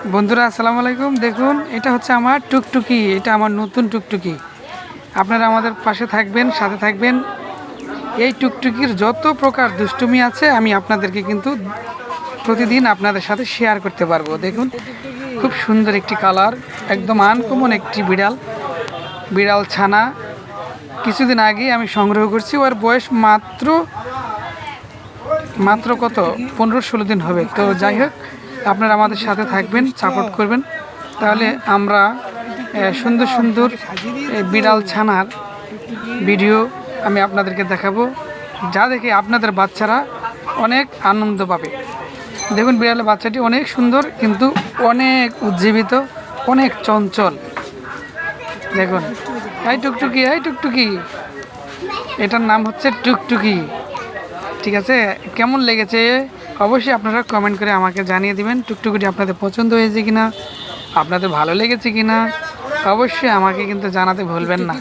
বন্ধুরা আসসালামু আলাইকুম। দেখুন, এটা হচ্ছে আমার টুকটুকি। এটা আমার নতুন টুকটুকি। আপনারা আমাদের পাশে থাকবেন, সাথে থাকবেন। এই টুকটুকির যত প্রকার দুষ্টুমি আছে আমি আপনাদেরকে কিন্তু প্রতিদিন আপনাদের সাথে শেয়ার করতে পারবো। দেখুন, খুব সুন্দর একটি কালার, একদম আনকমন একটি বিড়াল ছানা। কিছুদিন আগে আমি সংগ্রহ করছি। ওর বয়স মাত্র কত 15-16 দিন হবে। তো যাই হোক, আপনারা আমাদের সাথে থাকবেন, সাপোর্ট করবেন, তাহলে আমরা সুন্দর সুন্দর বিড়াল ছানার ভিডিও আমি আপনাদেরকে দেখাবো, যা দেখে আপনাদের বাচ্চারা অনেক আনন্দ পাবে। দেখুন, বিড়ালের বাচ্চাটি অনেক সুন্দর, কিন্তু অনেক উজ্জীবিত, অনেক চঞ্চল। দেখুন, এই টুকটুকি, এটার নাম হচ্ছে টুকটুকি। ঠিক আছে, কেমন লেগেছে অবশ্যই আপনারা কমেন্ট করে আমাকে জানিয়ে দিবেন। টুকটুকিটি আপনাদের পছন্দ হয়েছে কিনা, আপনাদের ভালো লেগেছে কিনা অবশ্যই আমাকে কিন্তু জানাতে ভুলবেন না।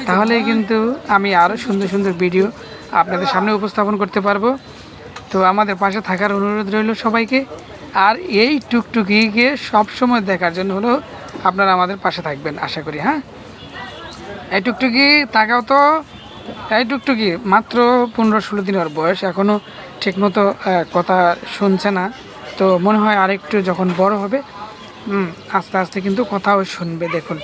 তাহলেই কিন্তু আমি আরও সুন্দর সুন্দর ভিডিও আপনাদের সামনে উপস্থাপন করতে পারবো। তো আমাদের পাশে থাকার অনুরোধ রইল সবাইকে। আর এই টুকটুকিকে সবসময় দেখার জন্য হলো আপনারা আমাদের পাশে থাকবেন, আশা করি। হ্যাঁ, এই টুকটুকি তাকাও তো। এই টুকটুকি মাত্র 15-16 দিন ওর বয়স, এখনও ঠিকমতো কথা শুনছে না। তো মনে হয় আরেকটু যখন বড় হবে আস্তে আস্তে কিন্তু কথাও শুনবে। দেখুন,